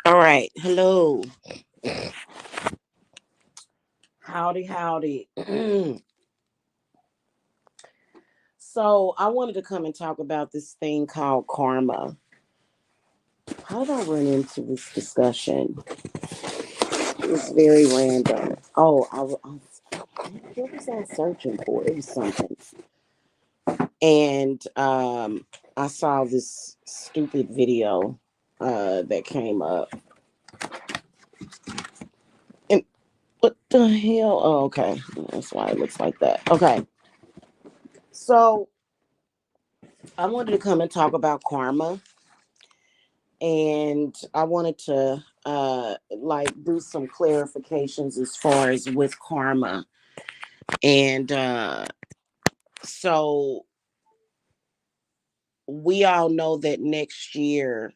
All right. Hello. Howdy, howdy. So, I wanted to come and talk about this thing called karma. How did I run into this discussion? It was very random. What was I searching for? It was something. And I saw this stupid video that came up. And what the hell? Oh, okay. That's why it looks like that. Okay. So, I wanted to come and talk about karma, and I wanted to like do some clarifications as far as with karma. And so we all know that next year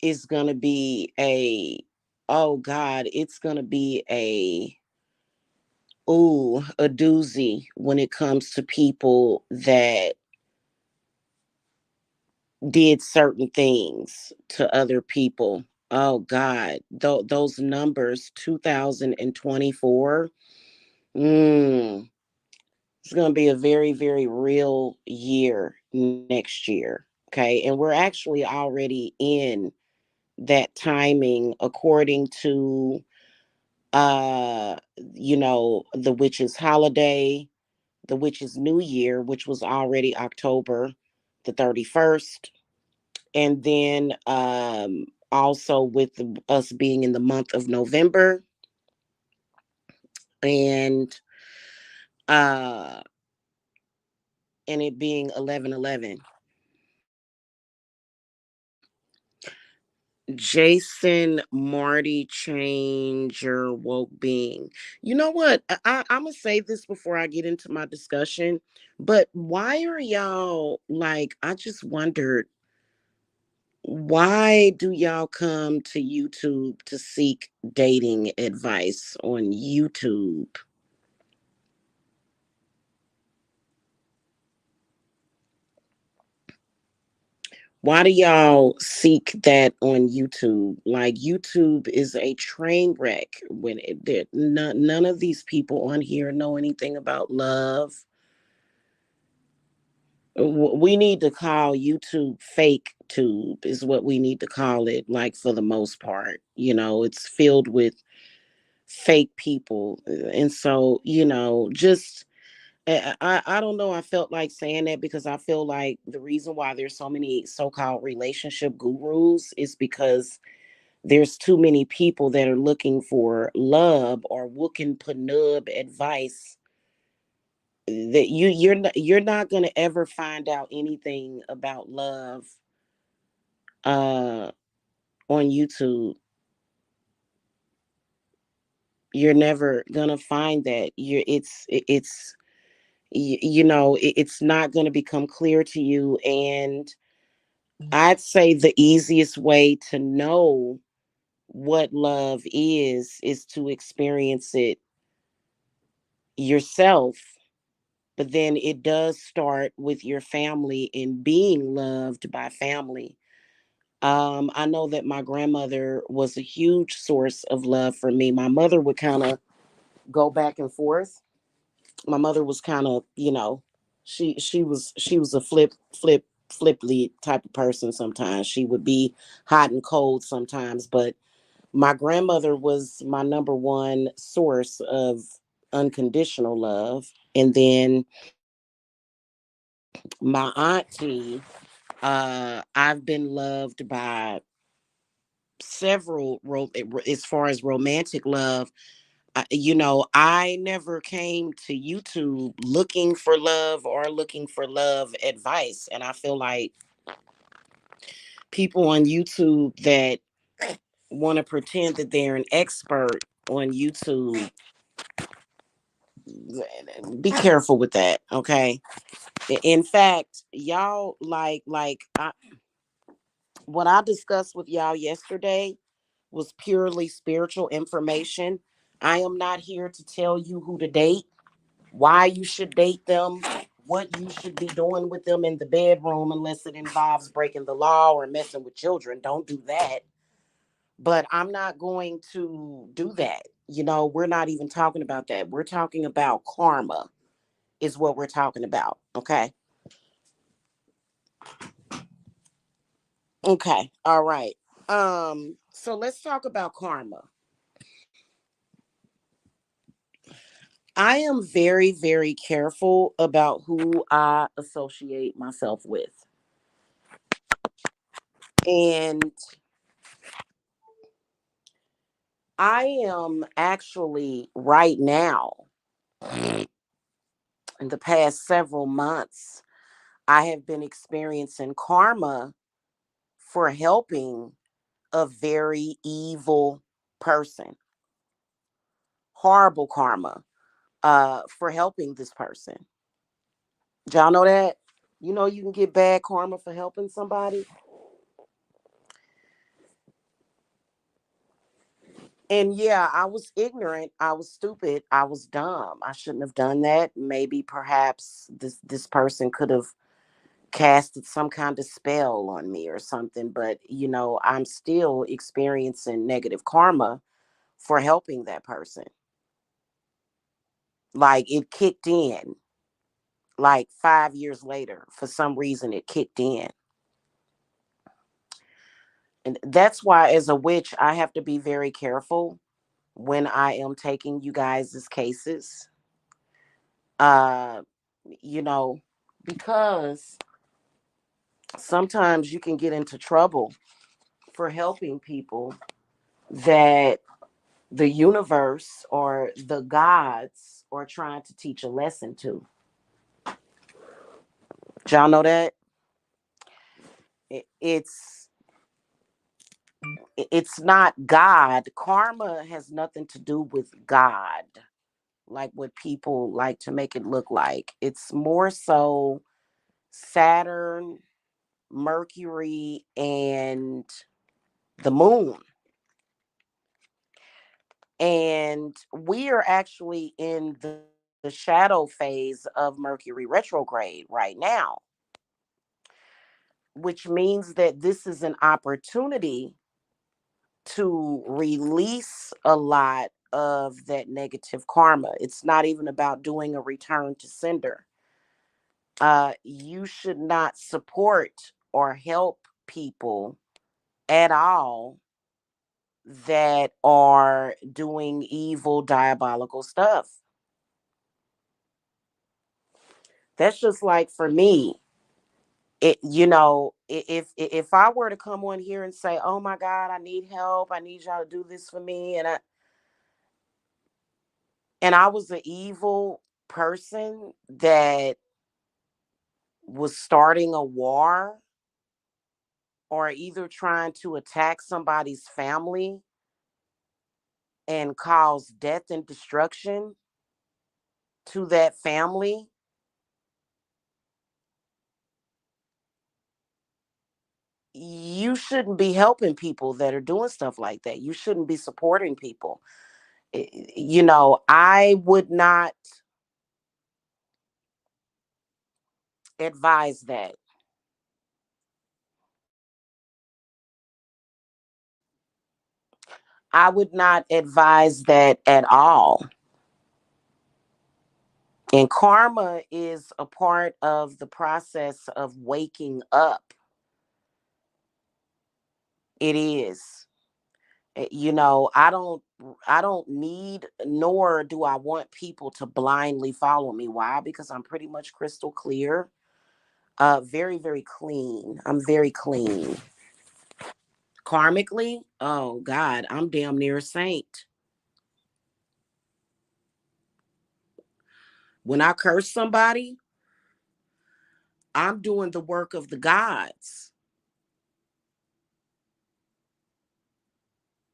is going to be a oh god, it's going to be a doozy when it comes to people that did certain things to other people. Oh God, those numbers, 2024. Mm, it's going to be a very, very real year next year. Okay. And we're actually already in that timing according to, uh, the witch's holiday, the witch's new year, which was already October the 31st. And then also with us being in the month of November, and uh and it being 11/11. Jason Marty Changer woke being. You know what? I'm gonna say this before I get into my discussion, but why are y'all like? I just wondered, why do y'all come to YouTube to seek dating advice on YouTube? Why do y'all seek that on YouTube? Like, YouTube is a train wreck when none of these people on here know anything about love. We need to call YouTube fake tube is what we need to call it. Like, for the most part, it's filled with fake people. And so, just I don't know. I felt like saying that because I feel like the reason why there's so many so-called relationship gurus is because there's too many people that are looking for love or looking penub advice that you're not going to ever find out anything about love uh on YouTube. You're never going to find that. It's not going to become clear to you. And I'd say the easiest way to know what love is to experience it yourself. But then it does start with your family and being loved by family. I know that my grandmother was a huge source of love for me. My mother would kind of go back and forth. My mother was kind of, she was a flip lead type of person. Sometimes she would be hot and cold sometimes, but my grandmother was my number one source of unconditional love. And then my auntie, I've been loved by several as far as romantic love. I never came to YouTube looking for love or looking for love advice. And I feel like people on YouTube that want to pretend that they're an expert on YouTube, be careful with that, okay? In fact, y'all what I discussed with y'all yesterday was purely spiritual information. I am not here to tell you who to date, why you should date them, what you should be doing with them in the bedroom unless it involves breaking the law or messing with children. Don't do that. But I'm not going to do that. We're not even talking about that. We're talking about karma, is what we're talking about. Okay. Okay. All right. So let's talk about karma. I am very, very careful about who I associate myself with. And I am actually right now, in the past several months, I have been experiencing karma for helping a very evil person. Horrible karma for helping this person. Did y'all know that? You can get bad karma for helping somebody. And yeah, I was ignorant. I was stupid. I was dumb. I shouldn't have done that. Maybe perhaps this person could have casted some kind of spell on me or something. But I'm still experiencing negative karma for helping that person. Like it kicked in like 5 years later. For some reason, it kicked in. And that's why, as a witch, I have to be very careful when I am taking you guys' cases. Uh, you know, because sometimes you can get into trouble for helping people that the universe or the gods are trying to teach a lesson to. Y'all know that? It, it's it's not God. Karma has nothing to do with God, like what people like to make it look like. It's more so Saturn, Mercury, and the moon. And we are actually in the shadow phase of Mercury retrograde right now, which means that this is an opportunity to release a lot of that negative karma. It's not even about doing a return to sender. You should not support or help people at all that are doing evil, diabolical stuff. That's just like for me. If I were to come on here and say, "Oh my God, I need help. I need y'all to do this for me," and I was an evil person that was starting a war or either trying to attack somebody's family and cause death and destruction to that family, you shouldn't be helping people that are doing stuff like that. You shouldn't be supporting people. I would not advise that. I would not advise that at all. And karma is a part of the process of waking up. It is. I don't need, nor do I want people to blindly follow me. Why? Because I'm pretty much crystal clear. Very, very clean. I'm very clean. Karmically, oh God, I'm damn near a saint. When I curse somebody, I'm doing the work of the gods.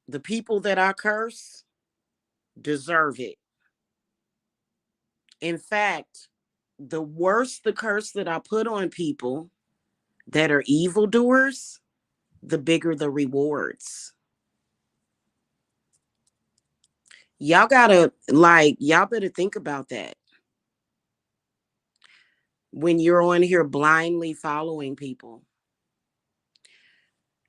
The people that I curse deserve it. In fact, the worse the curse that I put on people that are evildoers, the bigger the rewards. Y'all better think about that. When you're on here blindly following people,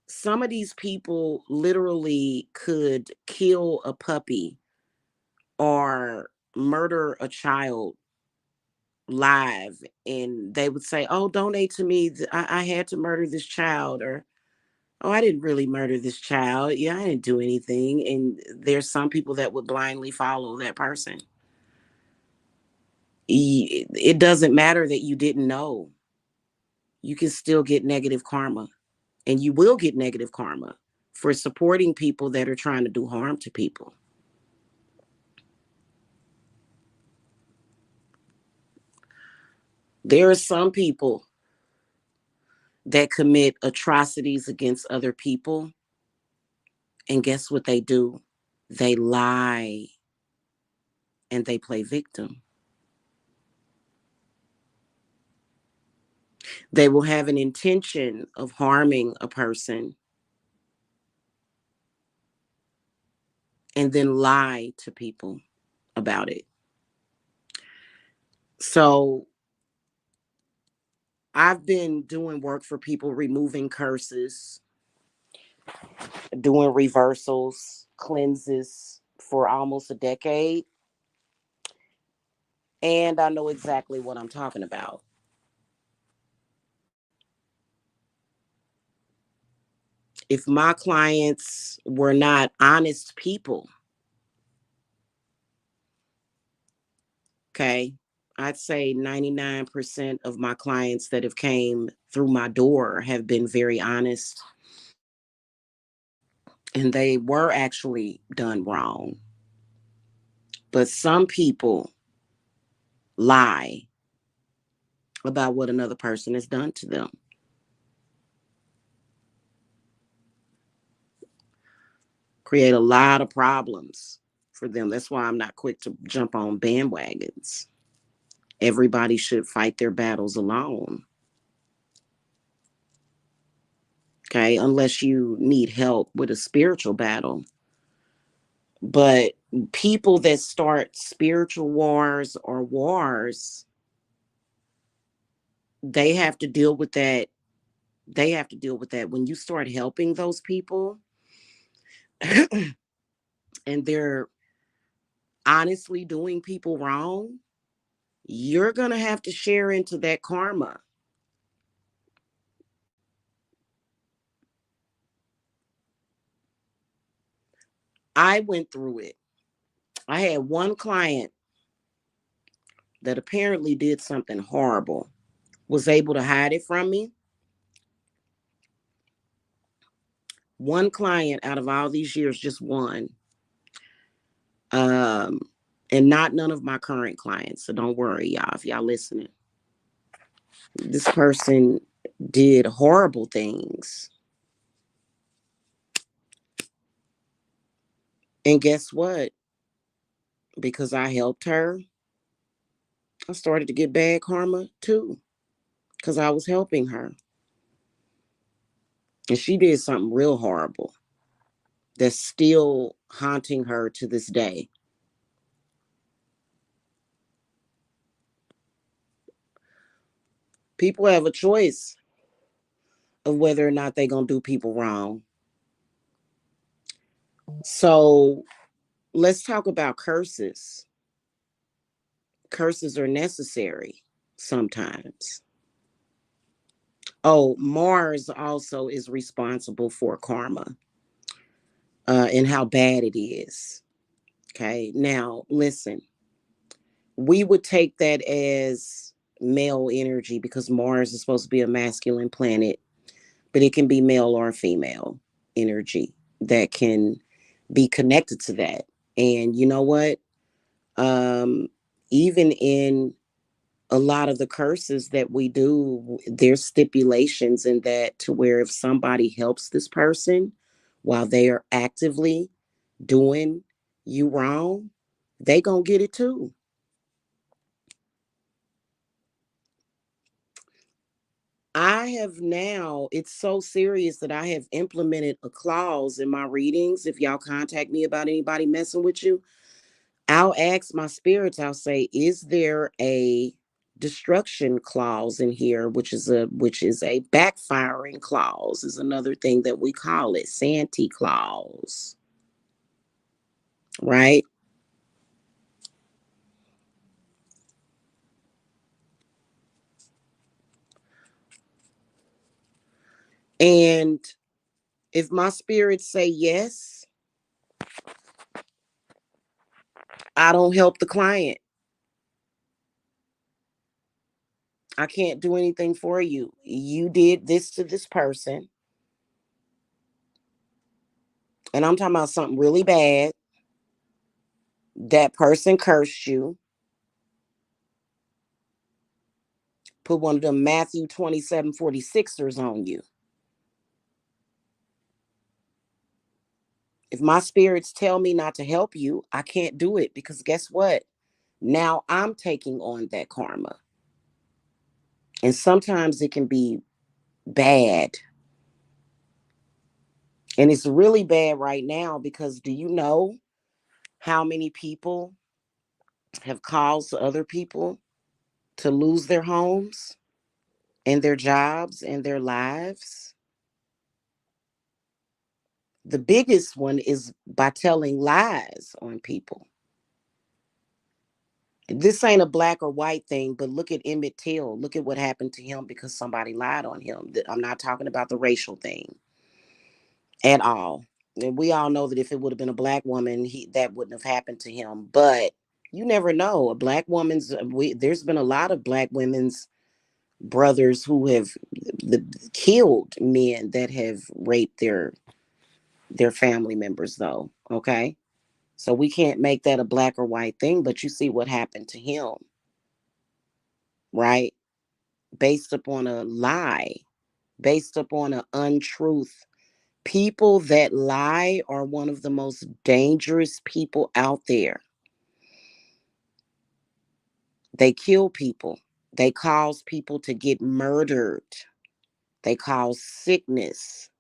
some of these people literally could kill a puppy or murder a child live, and they would say, "Oh, donate to me. I had to murder this child," or "Oh, I didn't really murder this child. Yeah, I didn't do anything." And there's some people that would blindly follow that person. It doesn't matter that you didn't know. You can still get negative karma, and you will get negative karma for supporting people that are trying to do harm to people. There are some people that commit atrocities against other people, and guess what they do? They lie and they play victim. They will have an intention of harming a person and then lie to people about it. So I've been doing work for people, removing curses, doing reversals, cleanses for almost a decade. And I know exactly what I'm talking about. If my clients were not honest people, okay, I'd say 99% of my clients that have came through my door have been very honest, and they were actually done wrong. But some people lie about what another person has done to them. Create a lot of problems for them. That's why I'm not quick to jump on bandwagons. Everybody should fight their battles alone. Okay, unless you need help with a spiritual battle. But people that start spiritual wars or wars, they have to deal with that. They have to deal with that. When you start helping those people and they're honestly doing people wrong, you're going to have to share into that karma. I went through it. I had one client that apparently did something horrible, was able to hide it from me. One client out of all these years, just one. Um, and not none of my current clients. So don't worry, y'all, if y'all listening. This person did horrible things. And guess what? Because I helped her, I started to get bad karma too. Because I was helping her. And she did something real horrible that's still haunting her to this day. People have a choice of whether or not they're going to do people wrong. So let's talk about curses. Curses are necessary sometimes. Oh, Mars also is responsible for karma and how bad it is. Okay. Now, listen, we would take that as male energy because Mars is supposed to be a masculine planet, but it can be male or female energy that can be connected to that. And you know what? Um, Even in a lot of the curses that we do, there's stipulations in that to where if somebody helps this person while they are actively doing you wrong, they gonna get it too. I have now, it's so serious that I have implemented a clause in my readings. If y'all contact me about anybody messing with you, I'll ask my spirits, I'll say, is there a destruction clause in here, which is a backfiring clause, is another thing that we call it, Santa Claus, right? And if my spirits say yes, I don't help the client. I can't do anything for you. You did this to this person, and I'm talking about something really bad. That person cursed you, put one of them Matthew 27:46ers on you. If my spirits tell me not to help you, I can't do it, because guess what? Now I'm taking on that karma. And sometimes it can be bad. And it's really bad right now, because do you know how many people have caused other people to lose their homes and their jobs and their lives? The biggest one is by telling lies on people. This ain't a black or white thing, but look at Emmett Till. Look at what happened to him because somebody lied on him. I'm not talking about the racial thing at all. And we all know that if it would have been a black woman, that wouldn't have happened to him. But you never know. A black woman's there's been a lot of black women's brothers who have killed men that have raped their family members, though. Okay, so we can't make that a black or white thing. But you see what happened to him, right? Based upon a lie, based upon an untruth. People that lie are one of the most dangerous people out there. They kill people. They cause people to get murdered. They cause sickness.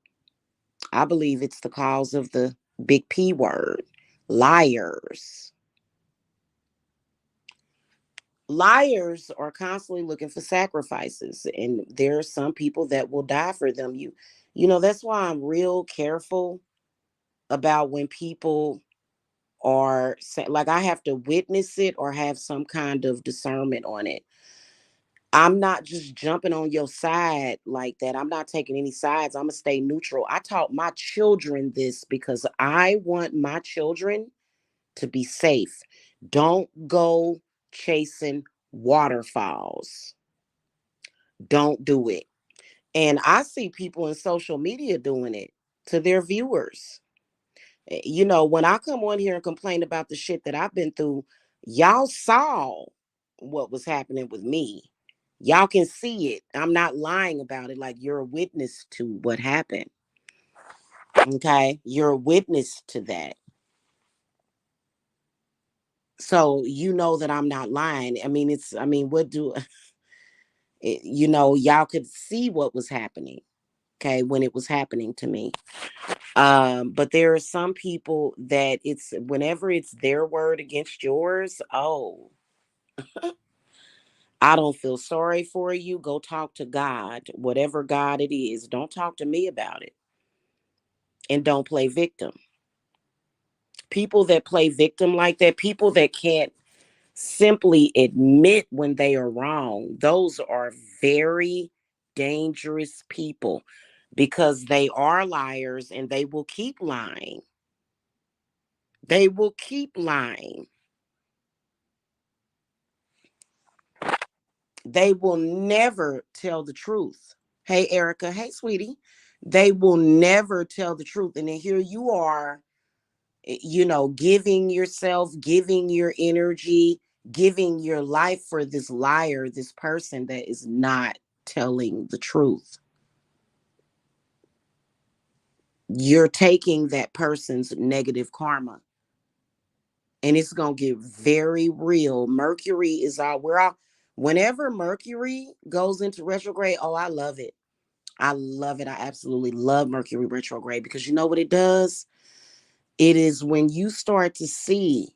I believe it's the cause of the big P word, liars. Liars are constantly looking for sacrifices, and there are some people that will die for them. You know, that's why I'm real careful about when people are like, I have to witness it or have some kind of discernment on it. I'm not just jumping on your side like that. I'm not taking any sides. I'm gonna stay neutral. I taught my children this because I want my children to be safe. Don't go chasing waterfalls. Don't do it. And I see people in social media doing it to their viewers. When I come on here and complain about the shit that I've been through, y'all saw what was happening with me. Y'all can see it. I'm not lying about it. Like, you're a witness to what happened. Okay. You're a witness to that. So you know that I'm not lying. What do y'all could see what was happening, okay, when it was happening to me. But there are some people that it's whenever it's their word against yours, oh, I don't feel sorry for you. Go talk to God, whatever God it is. Don't talk to me about it. And don't play victim. People that play victim like that, people that can't simply admit when they are wrong, those are very dangerous people, because they are liars and they will keep lying. They will keep lying. They will never tell the truth. Hey, Erica. Hey, sweetie. They will never tell the truth. And then here you are, giving yourself, giving your energy, giving your life for this liar, this person that is not telling the truth. You're taking that person's negative karma, and it's going to get very real. Mercury is out. Whenever Mercury goes into retrograde, oh, I love it. I love it. I absolutely love Mercury retrograde, because you know what it does? It is when you start to see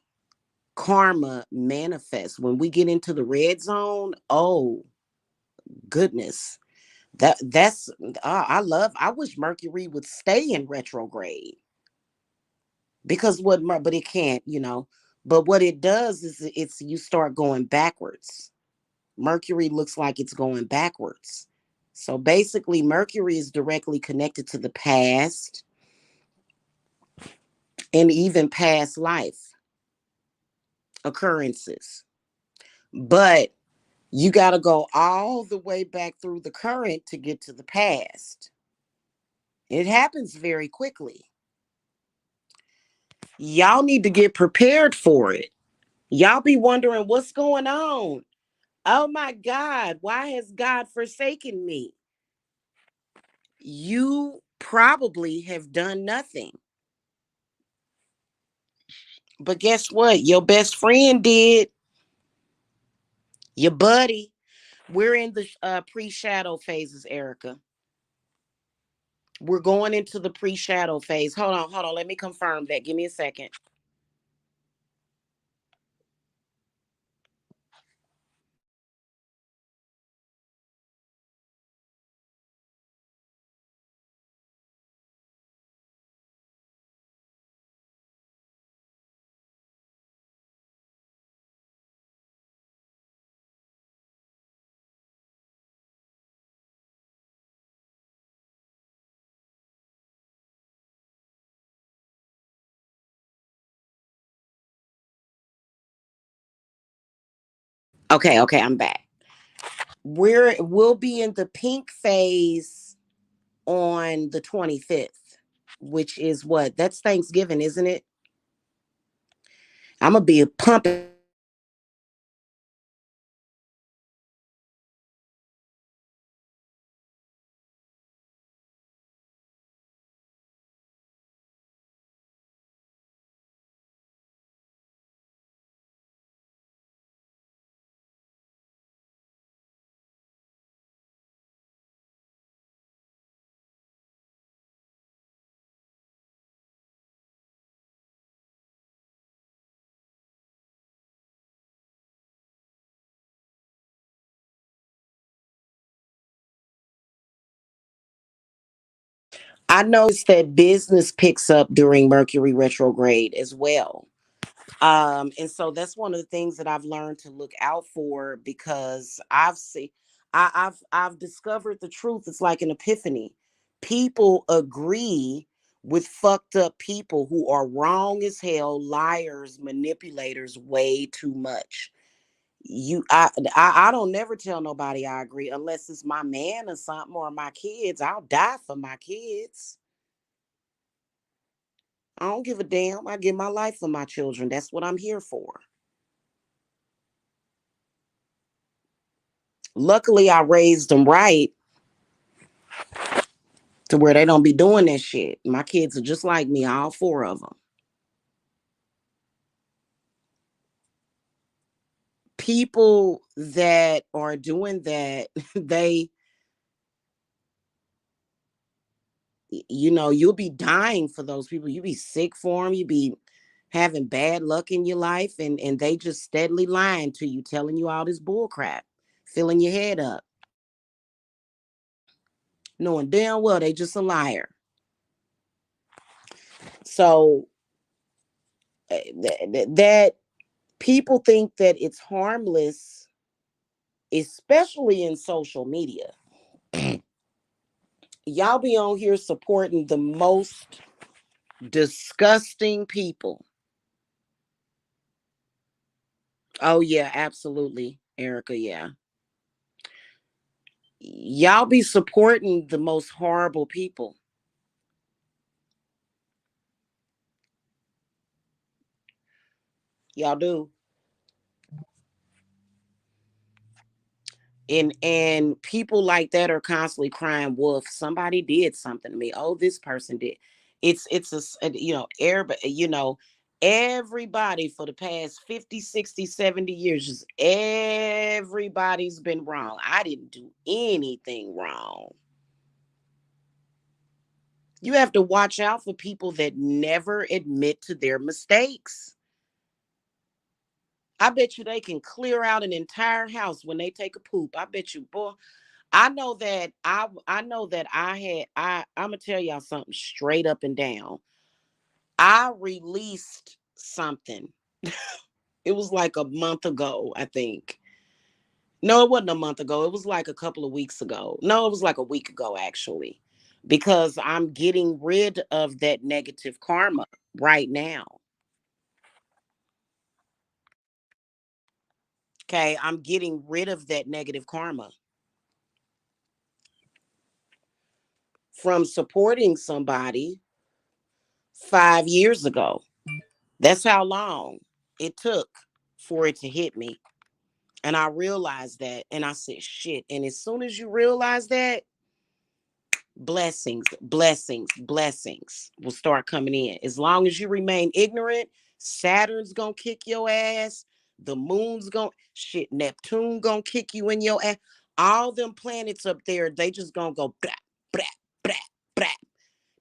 karma manifests. When we get into the red zone, oh goodness. That's I wish Mercury would stay in retrograde because but it can't, But what it does is it's you start going backwards. Mercury looks like it's going backwards. So basically Mercury is directly connected to the past and even past life occurrences. But you got to go all the way back through the current to get to the past. It happens very quickly. Y'all need to get prepared for it. Y'all be wondering what's going on. Oh my God, why has God forsaken me? You probably have done nothing. But guess what? Your best friend did. Your buddy. We're in the pre-shadow phases, Erica. We're going into the pre-shadow phase. Hold on. Let me confirm that. Give me a second. Okay, I'm back. We'll be in the pink phase on the 25th, which is what? That's Thanksgiving, isn't it? I'm gonna be pumping. I noticed that business picks up during Mercury retrograde as well. And so that's one of the things that I've learned to look out for because I've discovered the truth. It's like an epiphany. People agree with fucked up people who are wrong as hell, liars, manipulators way too much. I don't never tell nobody I agree unless it's my man or something or my kids. I'll die for my kids. I don't give a damn. I give my life for my children. That's what I'm here for. Luckily, I raised them right to where they don't be doing that shit. My kids are just like me, all four of them. People that are doing that, they, you'll be dying for those people. You be sick for them. You be having bad luck in your life, and they just steadily lying to you, telling you all this bull crap, filling your head up, knowing damn well they just a liar. So that people think that it's harmless, especially in social media. Y'all be on here supporting the most disgusting people. Oh yeah, absolutely, Erica. Yeah, y'all be supporting the most horrible people. Y'all do. And people like that are constantly crying wolf. Somebody did something to me. Oh, this person did. It's everybody, everybody for the past 50, 60, 70 years, just everybody's been wrong. I didn't do anything wrong. You have to watch out for people that never admit to their mistakes. I bet you they can clear out an entire house when they take a poop. I bet you, boy. I'm gonna tell y'all something straight up and down. I released something. It was like a month ago, I think. No, it wasn't a month ago. It was like a couple of weeks ago. No, it was like a week ago, actually, because I'm getting rid of that negative karma right now. Okay. I'm getting rid of that negative karma from supporting somebody 5 years ago. That's how long it took for it to hit me. And I realized that. And I said, shit. And as soon as you realize that, blessings, blessings, blessings will start coming in. As long as you remain ignorant, Saturn's gonna kick your ass. The moon's gonna shit. Neptune gonna kick you in your ass. All them planets up there, they just gonna go blah, blah, blah, blah.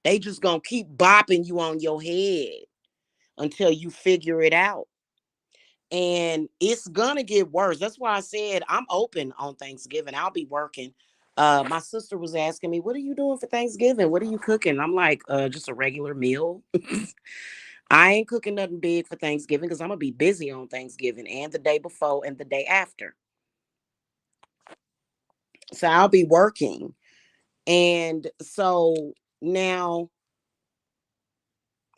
They just gonna keep bopping you on your head until you figure it out. And it's gonna get worse. That's why I said I'm open on Thanksgiving. I'll be working. My sister was asking me, "What are you doing for Thanksgiving? What are you cooking?" I'm like, just a regular meal. I ain't cooking nothing big for Thanksgiving because I'm gonna be busy on Thanksgiving and the day before and the day after. So I'll be working. And so now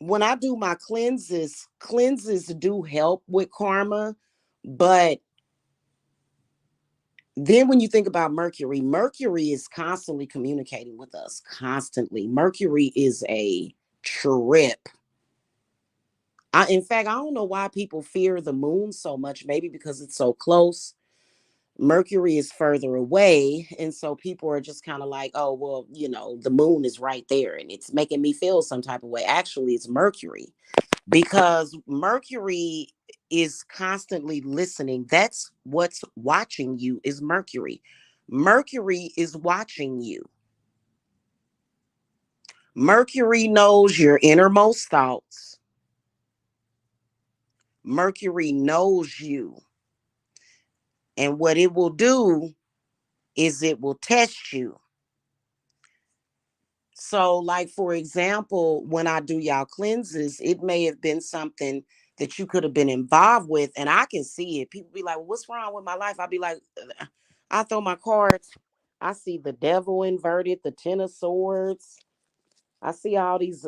when I do my cleanses do help with karma, but then when you think about Mercury, Mercury is constantly communicating with us, constantly. Mercury is a trip. In fact, I don't know why people fear the moon so much. Maybe because it's so close. Mercury is further away. And so people are just kind of like, oh, well, the moon is right there and it's making me feel some type of way. Actually, it's Mercury because Mercury is constantly listening. That's what's watching you is Mercury. Mercury is watching you. Mercury knows your innermost thoughts. Mercury knows you. And what it will do is it will test you. So, like, for example, when I do y'all cleanses, it may have been something that you could have been involved with, and I can see it. People be like, well, what's wrong with my life? I'll be like, I throw my cards. I see the devil inverted, the Ten of Swords. I see all these.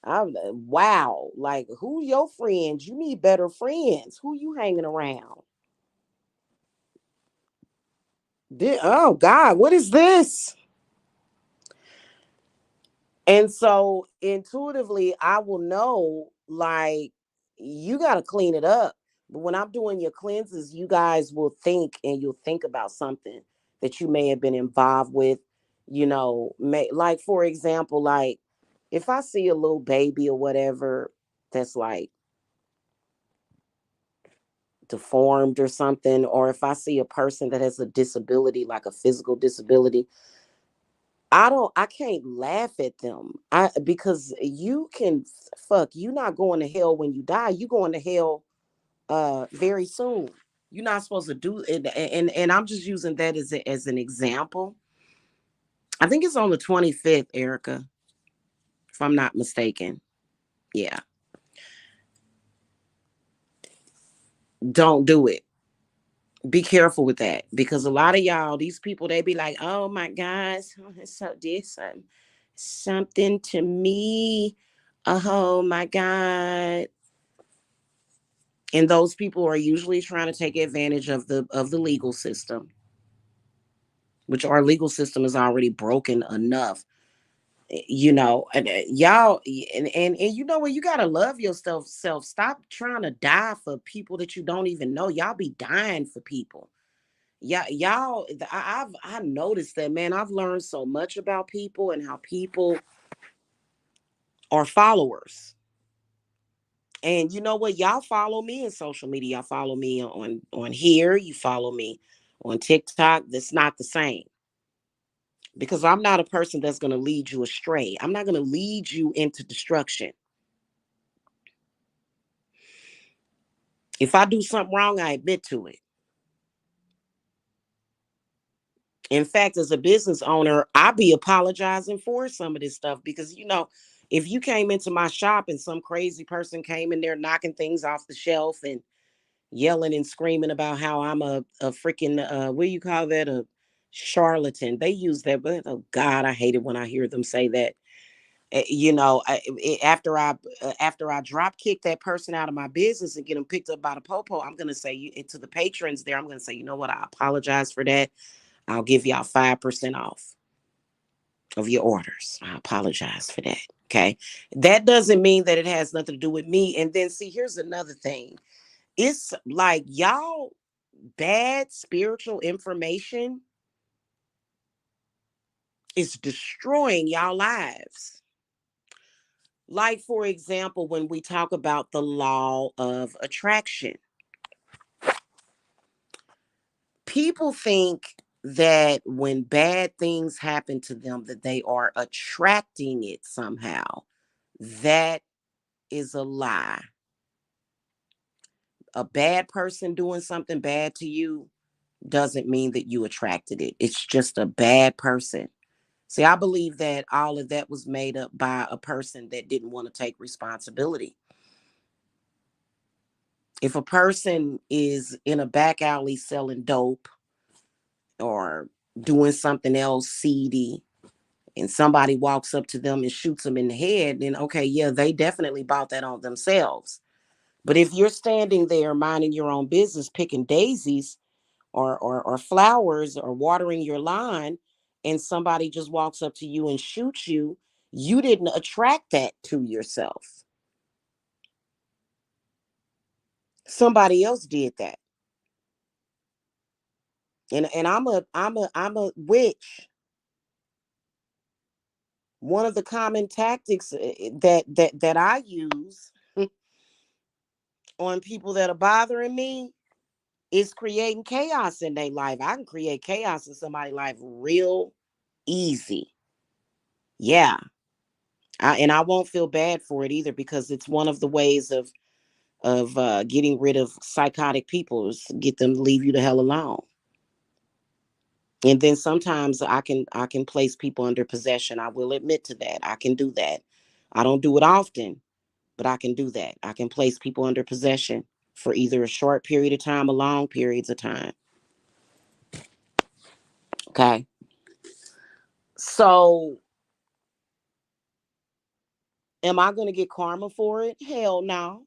Wow. Like, who your friends? You need better friends. Who you hanging around? Oh, God, what is this? And so intuitively, I will know like you got to clean it up. But when I'm doing your cleanses, you guys will think and you'll think about something that you may have been involved with, like for example, like if I see a little baby or whatever that's like deformed or something, or if I see a person that has a disability, like a physical disability, I can't laugh at them. Because you can fuck, you not going to hell when you die. You going to hell very soon. You're not supposed to do it, and I'm just using that as an example. I think it's on the 25th, Erica, if I'm not mistaken. Yeah. Don't do it. Be careful with that because a lot of y'all, these people, they be like, "Oh my gosh, so this something to me. Oh my god." And those people are usually trying to take advantage of the legal system, which our legal system is already broken enough. And y'all, and you know what, you gotta love yourself. Stop trying to die for people that you don't even know. Y'all be dying for people. Yeah, y'all, I noticed that, man. I've learned so much about people and how people are followers. And you know what? Y'all follow me in social media. Y'all follow me on here. You follow me on TikTok. That's not the same because I'm not a person that's going to lead you astray. I'm not going to lead you into destruction. If I do something wrong, I admit to it. In fact, as a business owner, I be apologizing for some of this stuff because, if you came into my shop and some crazy person came in there knocking things off the shelf and yelling and screaming about how I'm a freaking, what do you call that? A charlatan. They use that, but oh God, I hate it when I hear them say that. After I drop kick that person out of my business and get them picked up by the popo, I'm gonna say to the patrons there, I'm gonna say, you know what? I apologize for that. I'll give y'all 5% off of your orders. I apologize for that. Okay. That doesn't mean that it has nothing to do with me. And then see, here's another thing. It's like y'all bad spiritual information is destroying y'all lives. Like, for example, when we talk about the law of attraction, people think that when bad things happen to them, that they are attracting it somehow. That is a lie. A bad person doing something bad to you doesn't mean that you attracted it. It's just a bad person. See, I believe that all of that was made up by a person that didn't want to take responsibility. If a person is in a back alley selling dope or doing something else seedy, and somebody walks up to them and shoots them in the head, then okay, yeah, they definitely bought that on themselves. But if you're standing there minding your own business, picking daisies or flowers or watering your lawn, and somebody just walks up to you and shoots you, you didn't attract that to yourself. Somebody else did that. And I'm a witch. One of the common tactics that I use on people that are bothering me is creating chaos in their life. I can create chaos in somebody's life real easy. Yeah. And I won't feel bad for it either because it's one of the ways of getting rid of psychotic people is get them to leave you the hell alone. And then sometimes I can place people under possession. I will admit to that. I can do that. I don't do it often, but I can do that. I can place people under possession for either a short period of time or long periods of time. Okay. So am I going to get karma for it? Hell no.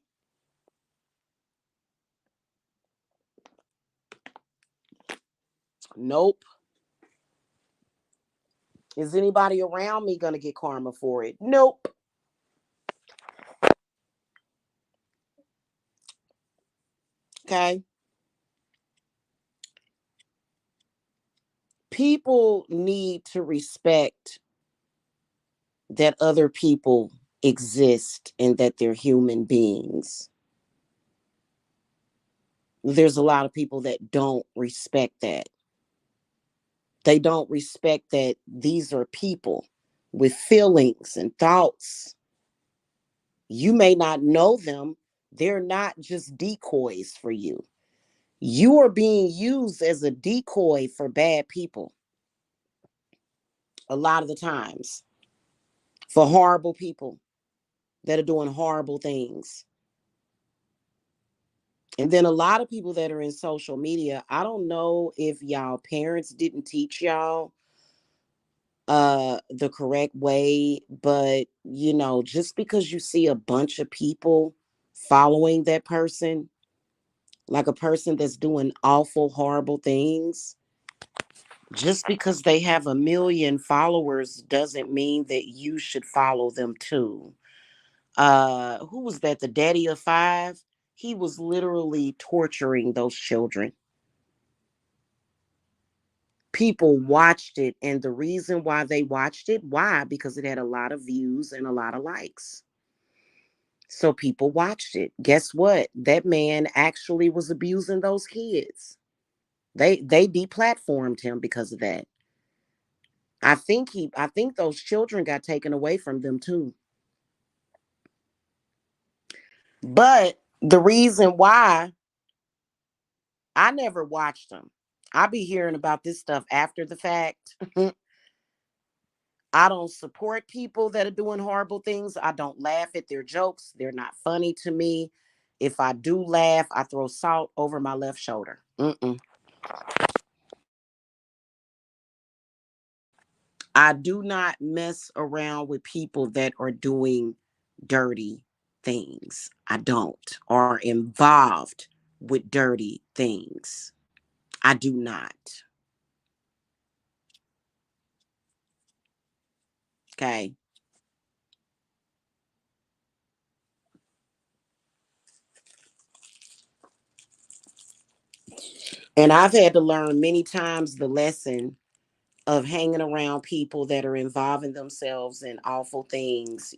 Nope. Is anybody around me going to get karma for it? Nope. Okay. People need to respect that other people exist and that they're human beings. There's a lot of people that don't respect that. They don't respect that these are people with feelings and thoughts. You may not know them, they're not just decoys for you. You are being used as a decoy for bad people a lot of the times, for horrible people that are doing horrible things. And then a lot of people that are in social media, I don't know if y'all parents didn't teach y'all the correct way, but just because you see a bunch of people following that person, like a person that's doing awful horrible things, just because they have a million followers doesn't mean that you should follow them too. Who was that? The daddy of five? He was literally torturing those children. People watched it, and the reason why they watched it, why? Because it had a lot of views and a lot of likes. So people watched it. Guess what? That man actually was abusing those kids. They deplatformed him because of that. I think those children got taken away from them too. But the reason why I never watched them. I be hearing about this stuff after the fact. I don't support people that are doing horrible things. I don't laugh at their jokes. They're not funny to me. If I do laugh, I throw salt over my left shoulder. Mm-mm. I do not mess around with people that are doing dirty things. I don't. Are involved with dirty things. I do not. Okay. And I've had to learn many times the lesson of hanging around people that are involving themselves in awful things,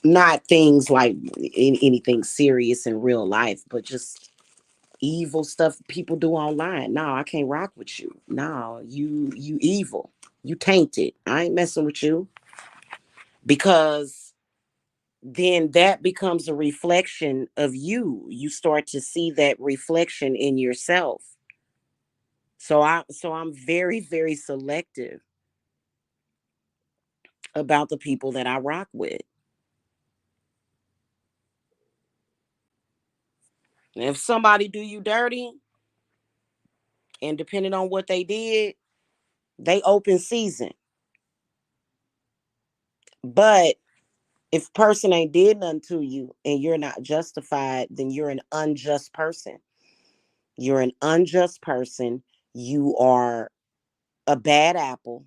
not things like anything serious in real life, but just evil stuff people do online. No, I can't rock with you. No, you evil. You tainted. I ain't messing with you, because then that becomes a reflection of you. You start to see that reflection in yourself. So I'm very, very selective about the people that I rock with. And if somebody do you dirty, and depending on what they did, they open season. But if person ain't did nothing to you and you're not justified, then you're an unjust person. You're an unjust person. You are a bad apple,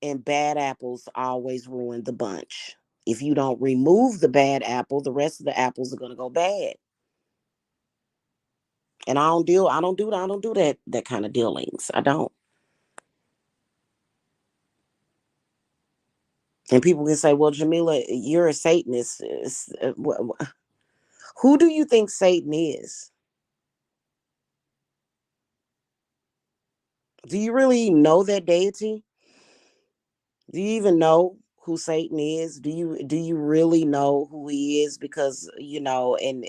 and bad apples always ruin the bunch. If you don't remove the bad apple, the rest of the apples are gonna go bad. And I don't do that kind of dealings. I don't. And people can say, well, Jamila, you're a Satanist. Who do you think Satan is? Do you really know that deity? Do you even know who Satan is? Do you really know who he is? Because and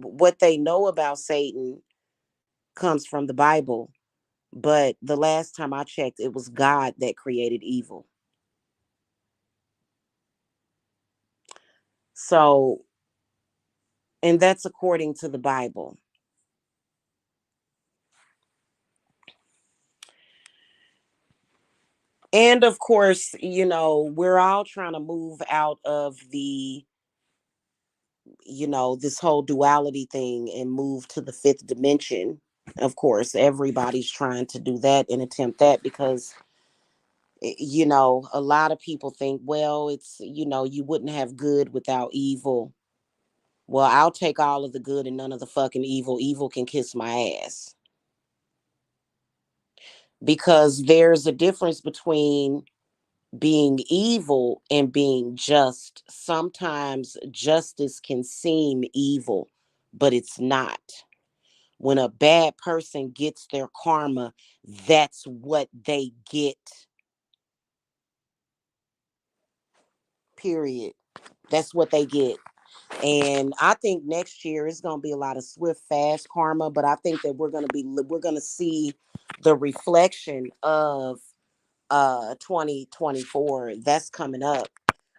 what they know about Satan comes from the Bible. But the last time I checked, it was God that created evil. So, and that's according to the Bible. And of course, we're all trying to move out of this whole duality thing and move to the fifth dimension. Of course, everybody's trying to do that and attempt that, because a lot of people think, well, it's, you wouldn't have good without evil. Well, I'll take all of the good and none of the fucking evil. Evil can kiss my ass. Because there's a difference between being evil and being just. Sometimes justice can seem evil, but it's not. When a bad person gets their karma, that's what they get. Period. That's what they get. And I think next year is going to be a lot of swift, fast karma, but I think that we're going to see the reflection of 2024 that's coming up.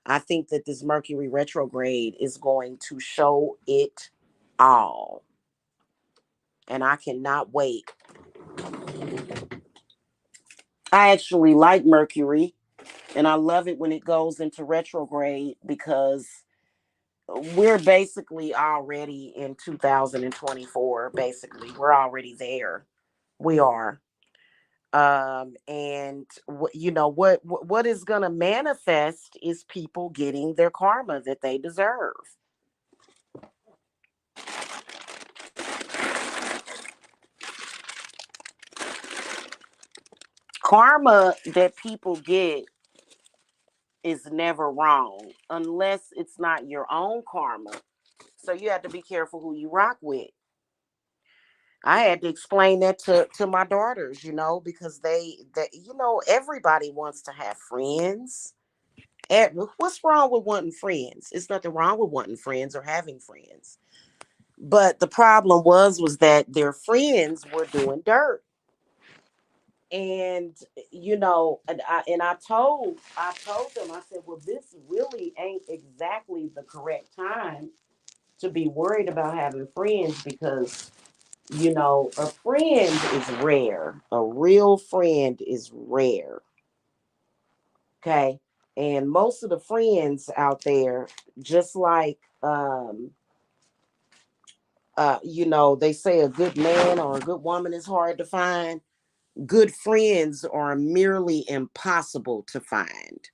I think that this Mercury retrograde is going to show it all. And I cannot wait. I actually like Mercury, and I love it when it goes into retrograde, because we're basically already in 2024. Basically, we're already there. We are. And what is going to manifest is people getting their karma that they deserve. Karma that people get is never wrong unless it's not your own karma. So you have to be careful who you rock with. I had to explain that to my daughters, because everybody wants to have friends. What's wrong with wanting friends? It's nothing wrong with wanting friends or having friends. But the problem was that their friends were doing dirt. And I told them, I said, well, this really ain't exactly the correct time to be worried about having friends, because a friend is rare. A real friend is rare. Okay. And most of the friends out there, just like they say a good man or a good woman is hard to find. Good friends are merely impossible to find.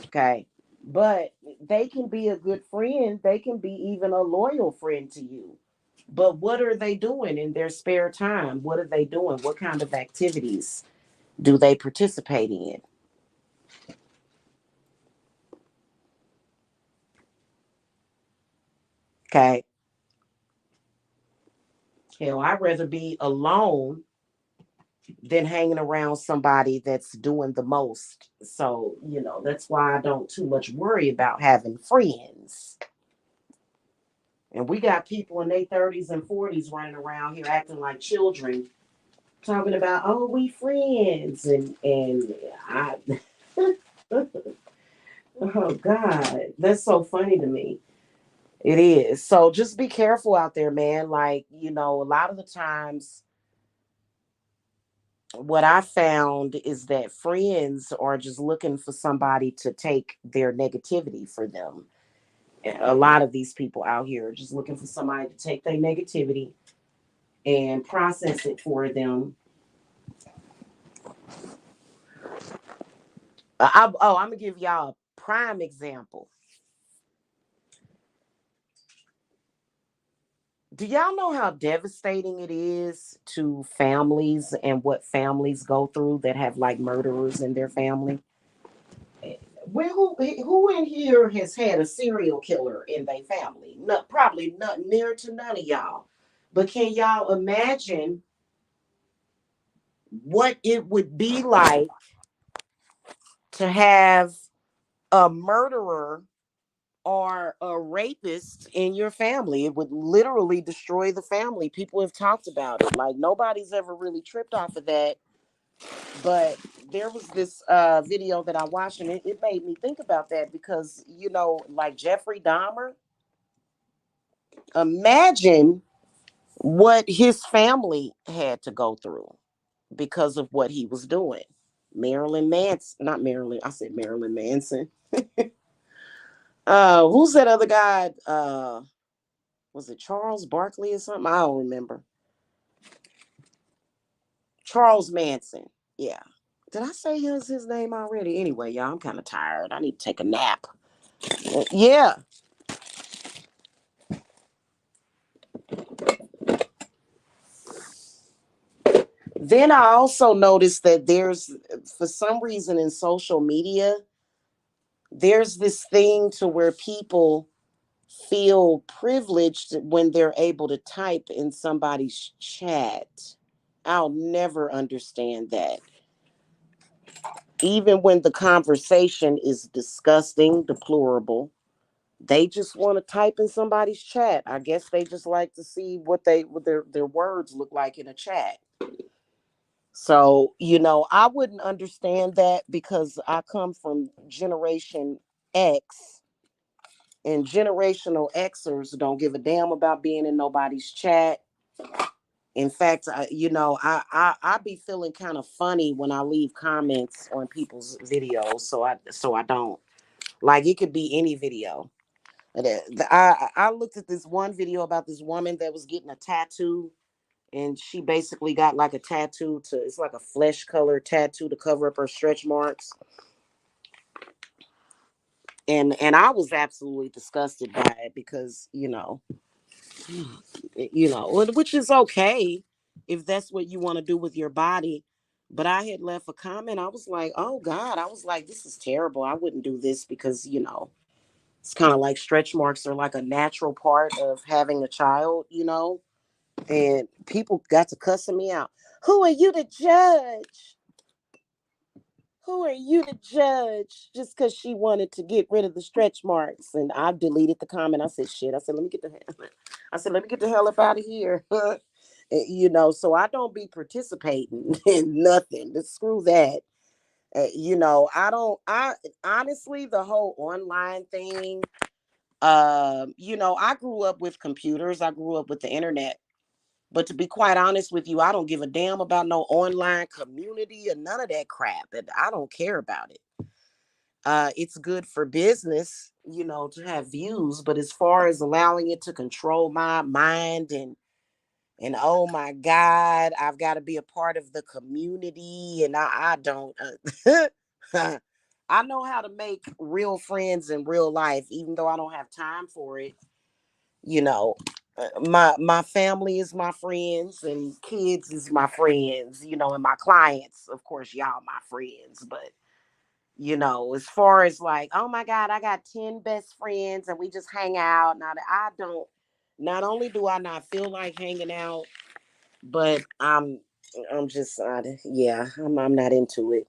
Okay. But they can be a good friend. They can be even a loyal friend to you. But what are they doing in their spare time? What are they doing? What kind of activities do they participate in? Okay. Hell, I'd rather be alone than hanging around somebody that's doing the most. So, that's why I don't too much worry about having friends. And we got people in their 30s and 40s running around here acting like children, talking about, oh, we friends. And I, oh, God, that's so funny to me. It is. So just be careful out there, man. Like, a lot of the times, what I found is that friends are just looking for somebody to take their negativity for them. A lot of these people out here are just looking for somebody to take their negativity and process it for them. I'm gonna give y'all a prime example. Do y'all know how devastating it is to families and what families go through that have like murderers in their family? Well, who in here has had a serial killer in their family? No, probably not near to none of y'all. But can y'all imagine what it would be like to have a murderer or a rapist in your family? It would literally destroy the family. People have talked about it. Like nobody's ever really tripped off of that. But there was this video that I watched, and it made me think about that because, like Jeffrey Dahmer, imagine what his family had to go through because of what he was doing. Marilyn Manson, not Marilyn, I said Marilyn Manson. Who's that other guy? Was it Charles Barkley or something? I don't remember. Charles Manson. Yeah. Did I say his name already? Anyway, y'all, I'm kind of tired. I need to take a nap. Yeah. Then I also noticed that for some reason in social media, there's this thing to where people feel privileged when they're able to type in somebody's chat. I'll never understand that. Even when the conversation is disgusting, deplorable, they just want to type in somebody's chat. I guess they just like to see what their words look like in a chat. So, I wouldn't understand that because I come from Generation X, and generational Xers don't give a damn about being in nobody's chat. In fact, I be feeling kind of funny when I leave comments on people's videos, so I don't. Like it could be any video. I looked at this one video about this woman that was getting a tattoo, and she basically got like a tattoo to it's like a flesh color tattoo to cover up her stretch marks. And I was absolutely disgusted by it because, which is okay if that's what you want to do with your body. But I had left a comment. I was like, oh God, I was like, this is terrible. I wouldn't do this because, it's kind of like stretch marks are like a natural part of having a child. And people got to cussing me out. Who are you to judge? Who are you to judge just because she wanted to get rid of the stretch marks? And I deleted the comment. I said, shit. I said, let me get the hell. I said, let me get the hell up out of here. So I don't be participating in nothing. Screw that. I don't. I honestly, the whole online thing. I grew up with computers. I grew up with the internet. But to be quite honest with you, I don't give a damn about no online community or none of that crap. And I don't care about it. It's good for business, to have views. But as far as allowing it to control my mind and oh my God, I've got to be a part of the community, and I don't. I know how to make real friends in real life, even though I don't have time for it. You know, my family is my friends, and kids is my friends. And my clients, of course, y'all my friends. But as far as like, oh my God, I got 10 best friends, and we just hang out. Now that I don't. Not only do I not feel like hanging out, but I'm just yeah, I'm not into it.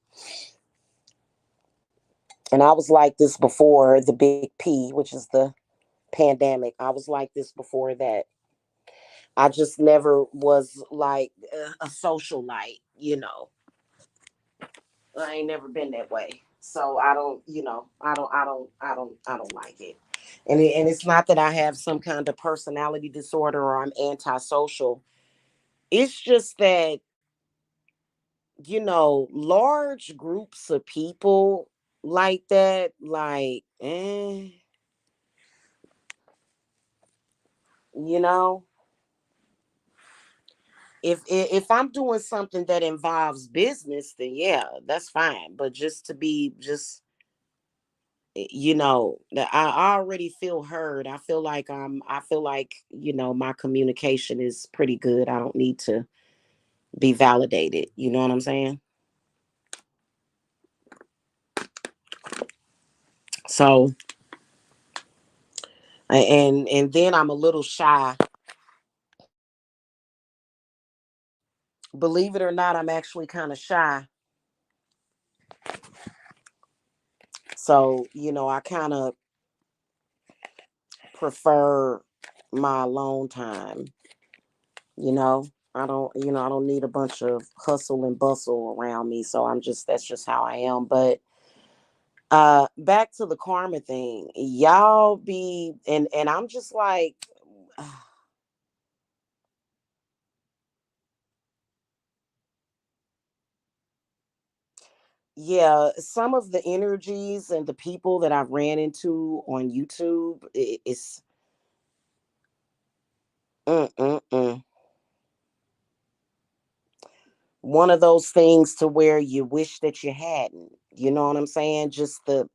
And I was like this before the big P, which is the pandemic. I was like this before that. I just never was like a socialite. I ain't never been that way. So I don't, I don't like it. And it's not that I have some kind of personality disorder or I'm antisocial. It's just that large groups of people like that, like, you know, if I'm doing something that involves business, then yeah, that's fine. But just to be just, that I already feel heard. I feel like, my communication is pretty good. I don't need to be validated. You know what I'm saying? So, and then I'm a little shy. Believe it or not, I'm actually kind of shy. So, I kind of prefer my alone time, you know. I don't need a bunch of hustle and bustle around me. So that's just how I am. But back to the karma thing. Y'all be and I'm just like yeah, some of the energies and the people that I've ran into on YouTube, it's mm-mm-mm. One of those things to where you wish that you hadn't. You know what I'm saying? Just the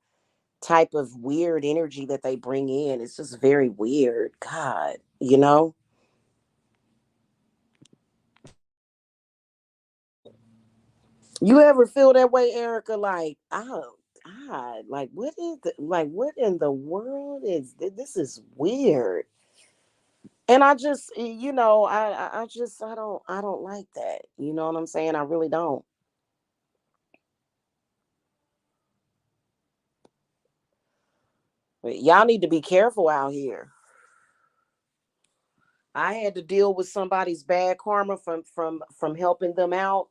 type of weird energy that they bring in. It's just very weird. God. You ever feel that way, Erica? Like, oh God, like what in the world is this is weird. And I just, I just, I don't like that. You know what I'm saying? I really don't. But y'all need to be careful out here. I had to deal with somebody's bad karma from helping them out,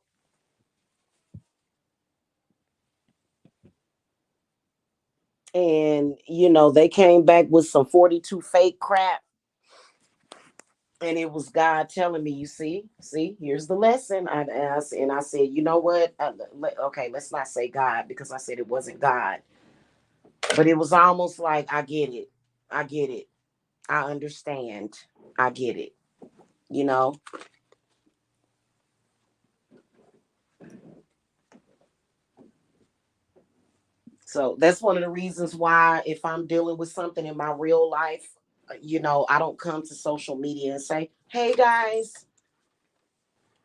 and they came back with some 42 fake crap, and it was God telling me, you see, here's the lesson. And I said, you know what? Okay, let's not say God, because I said it wasn't God, but it was almost like I get it, I get it, I understand, I get it. You know, so that's one of the reasons why if I'm dealing with something in my real life, I don't come to social media and say, hey guys,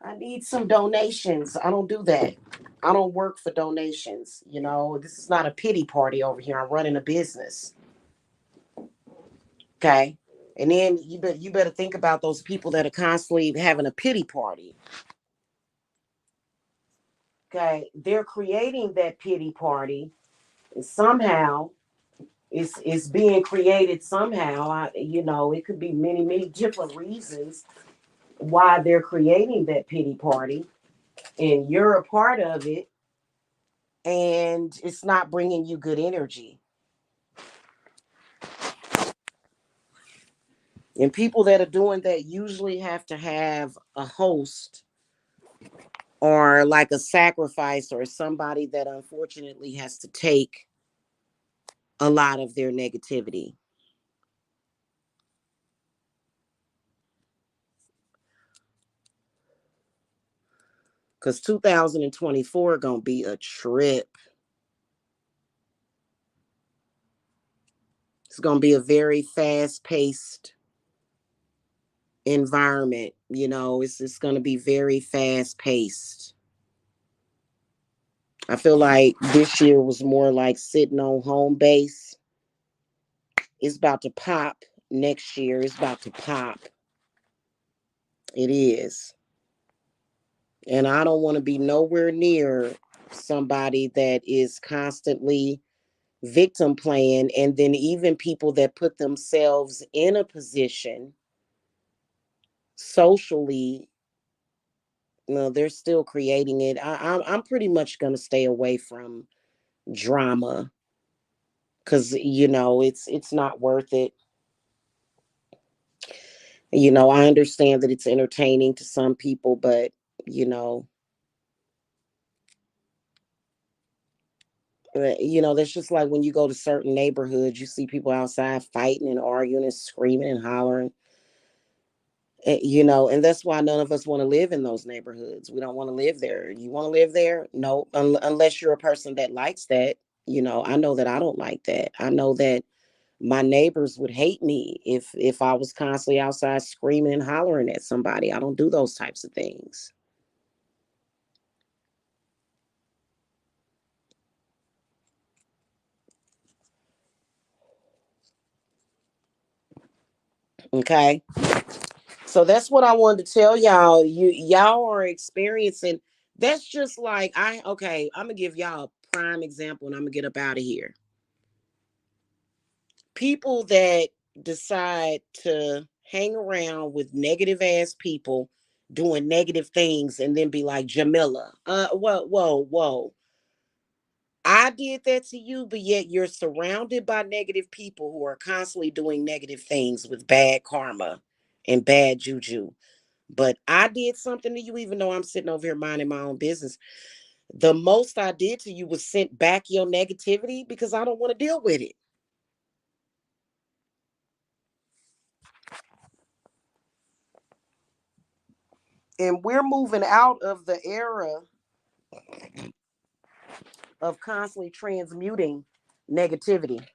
I need some donations. I don't do that. I don't work for donations. This is not a pity party over here. I'm running a business. Okay. And then you better think about those people that are constantly having a pity party. Okay, they're creating that pity party, and somehow it's being created somehow. It could be many different reasons why they're creating that pity party, and you're a part of it, and it's not bringing you good energy. And people that are doing that usually have to have a host or like a sacrifice or somebody that unfortunately has to take a lot of their negativity. Because 2024 gonna be a trip. It's gonna be a very fast-paced environment. It's gonna be very fast-paced. I feel like this year was more like sitting on home base. It's about to pop next year. It's about to pop. It is. And I don't want to be nowhere near somebody that is constantly victim playing. And then even people that put themselves in a position socially, they're still creating it. I'm pretty much going to stay away from drama because, it's not worth it. I understand that it's entertaining to some people, but, you know, that's just like when you go to certain neighborhoods, you see people outside fighting and arguing and screaming and hollering. And that's why none of us want to live in those neighborhoods. We don't want to live there. You want to live there? No, unless you're a person that likes that. I know that I don't like that. I know that my neighbors would hate me if I was constantly outside screaming and hollering at somebody. I don't do those types of things. Okay. So that's what I wanted to tell y'all. Y'all are experiencing, that's just like I'm gonna give y'all a prime example and I'm gonna get up out of here. People that decide to hang around with negative ass people doing negative things and then be like, Jamila, whoa. I did that to you, but yet you're surrounded by negative people who are constantly doing negative things with bad karma and bad juju. But I did something to you, even though I'm sitting over here minding my own business. The most I did to you was sent back your negativity because I don't want to deal with it. And we're moving out of the era of constantly transmuting negativity.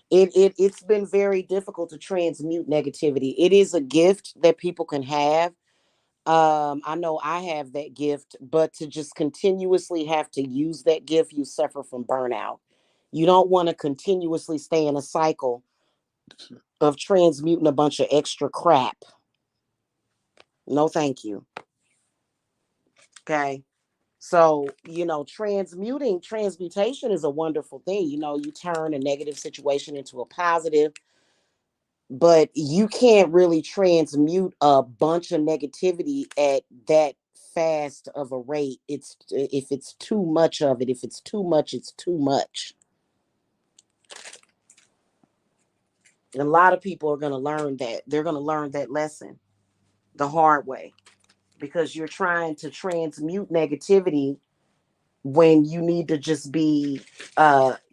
It's been very difficult to transmute negativity. It is a gift that people can have. I know I have that gift, but to just continuously have to use that gift, you suffer from burnout. You don't want to continuously stay in a cycle of transmuting a bunch of extra crap. No, thank you. Okay. So, transmutation is a wonderful thing. You turn a negative situation into a positive, but you can't really transmute a bunch of negativity at that fast of a rate. It's if it's too much of it, if it's too much, it's too much. And a lot of people are going to learn that. They're going to learn that lesson the hard way because you're trying to transmute negativity when you need to just be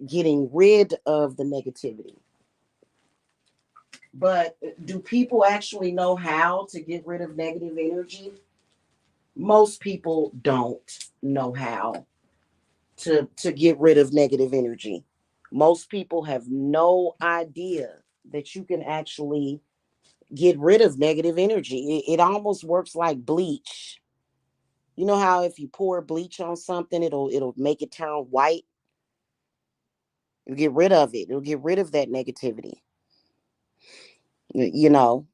getting rid of the negativity. But do people actually know how to get rid of negative energy? Most people don't know how to get rid of negative energy. Most people have no idea that you can actually get rid of negative energy. It almost works like bleach. You know how if you pour bleach on something, it'll make it turn white. You get rid of it. It'll get rid of that negativity.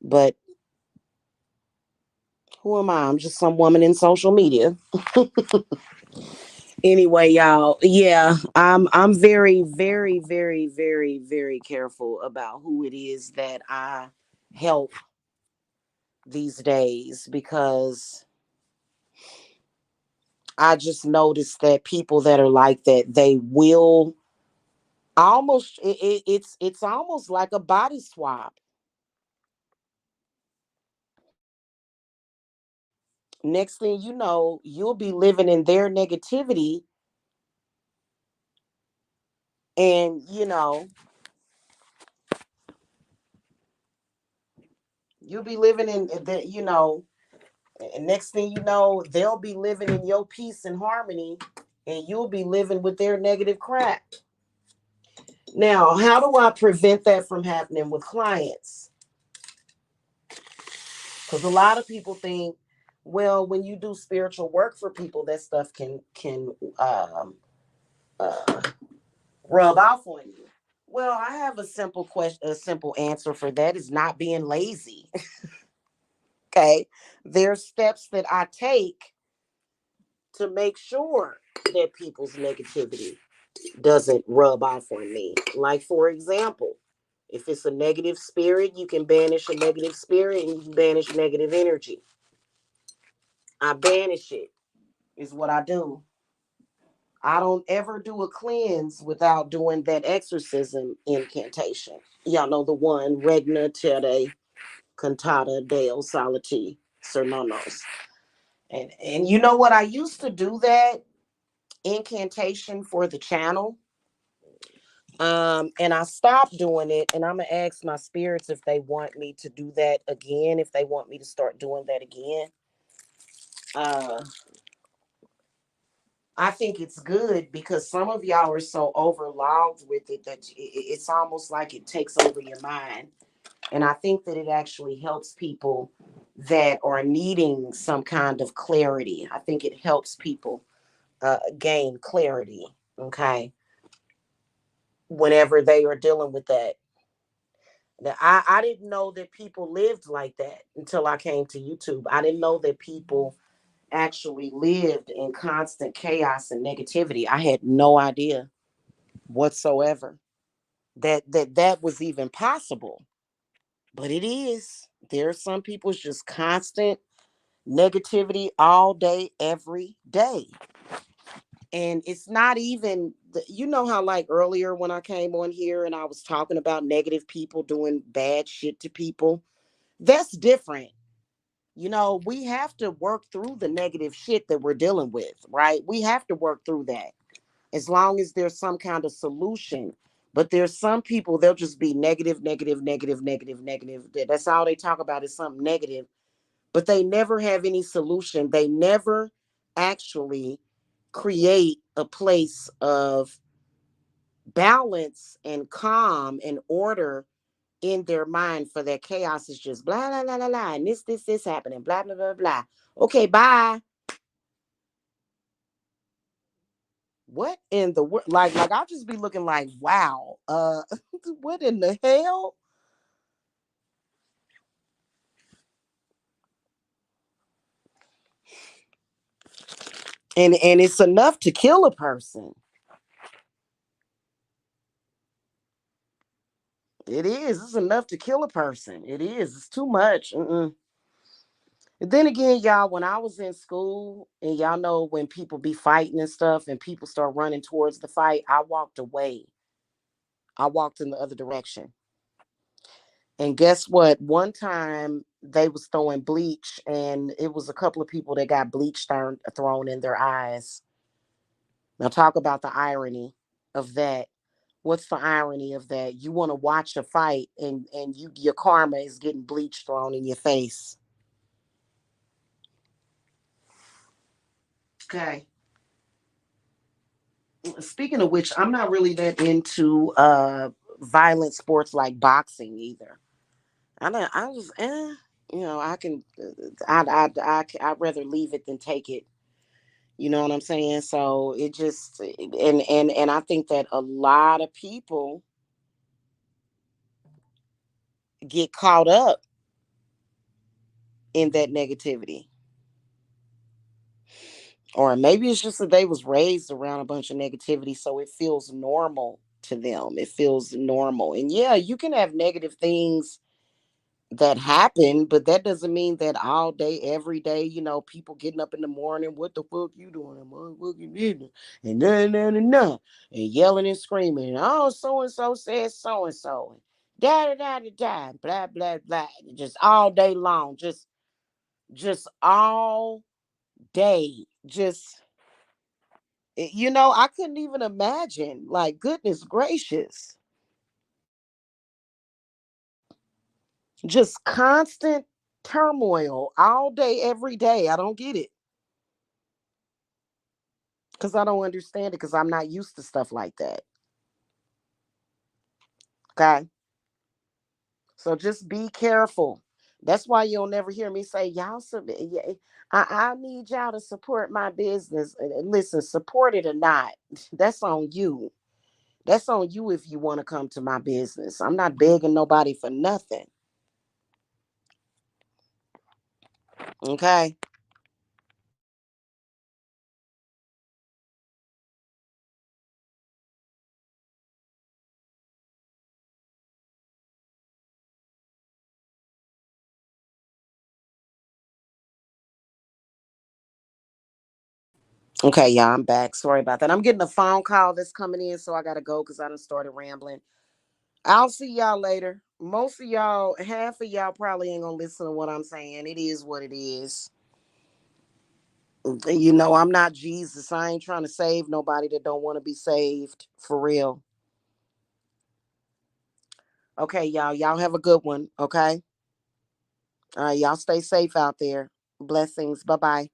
But Who am I? I'm just some woman in social media. Anyway, y'all, yeah, I'm very, very, very, very, very careful about who it is that I help these days, because I just noticed that people that are like that, they will almost it's almost like a body swap. Next thing you know, you'll be living in their negativity, and you'll be living in that, and next thing you know, they'll be living in your peace and harmony, and you'll be living with their negative crap. Now, how do I prevent that from happening with clients? Because a lot of people think, well, when you do spiritual work for people, that stuff can uh, rub off on you. Well, I have a simple question, a simple answer for that is not being lazy. Okay, there's steps that I take to make sure that people's negativity doesn't rub off on me. Like, for example, if it's a negative spirit, you can banish a negative spirit and you can banish negative energy. I banish it, is what I do. I don't ever do a cleanse without doing that exorcism incantation. Y'all know the one, Regna Tere Cantata Deo Salati Sermonos. And you know what? I used to do that incantation for the channel. And I stopped doing it, and I'm gonna ask my spirits if they want me to do that again, if they want me to start doing that again. Uh I think it's good because some of y'all are so overlogged with it that it's almost like it takes over your mind. And I think that it actually helps people that are needing some kind of clarity. I think it helps people gain clarity, okay, whenever they are dealing with that. Now, I didn't know that people lived like that until I came to YouTube. I didn't know that people actually lived in constant chaos and negativity. I had no idea whatsoever that was even possible. But it is. There are some people's just constant negativity all day, every day. And it's not even, you know how, like, earlier when I came on here and I was talking about negative people doing bad shit to people? That's different. We have to work through the negative shit that we're dealing with, right? We have to work through that as long as there's some kind of solution. But there's some people, they'll just be negative, negative, negative, negative, negative. That's all they talk about is something negative, but they never have any solution. They never actually create a place of balance and calm and order in their mind. For their chaos is just blah blah blah blah blah, and this happening, blah blah blah blah. Okay, bye. What in the world? Like I'll just be looking like, wow, what in the hell? And it's enough to kill a person. It is. It's enough to kill a person. It is. It's too much. Mm-mm. And then again, y'all, when I was in school, and y'all know when people be fighting and stuff, and people start running towards the fight, I walked away. I walked in the other direction. And guess what? One time they was throwing bleach, and it was a couple of people that got bleach thrown in their eyes. Now talk about the irony of that. What's the irony of that? You want to watch a fight, and your karma is getting bleach thrown in your face. Okay. Speaking of which, I'm not really that into violent sports like boxing either. I just I can I'd rather leave it than take it. You know what I'm saying? So it just, and I think that a lot of people get caught up in that negativity. Or maybe it's just that they was raised around a bunch of negativity, so it feels normal to them. It feels normal. And yeah, you can have negative things that happen, but that doesn't mean that all day, every day, people getting up in the morning, what the fuck you doing? I'm motherfucking business. And nah, and yelling and screaming. Oh, so and so says so and so. Da da da da da, blah blah blah. Just all day long. Just all day. I couldn't even imagine. Like, goodness gracious. Just constant turmoil all day, every day. I don't get it. Because I don't understand it because I'm not used to stuff like that. Okay. So just be careful. That's why you'll never hear me say, y'all, I need y'all to support my business. And listen, support it or not, that's on you. That's on you if you want to come to my business. I'm not begging nobody for nothing. Okay. Okay, y'all, I'm back. Sorry about that. I'm getting a phone call that's coming in, so I gotta go because I done started rambling. I'll see y'all later. Most of y'all, half of y'all probably ain't gonna listen to what I'm saying. It is what it is. I'm not Jesus. I ain't trying to save nobody that don't want to be saved. For real. Okay, y'all. Y'all have a good one. Okay. All right, y'all stay safe out there. Blessings. Bye bye.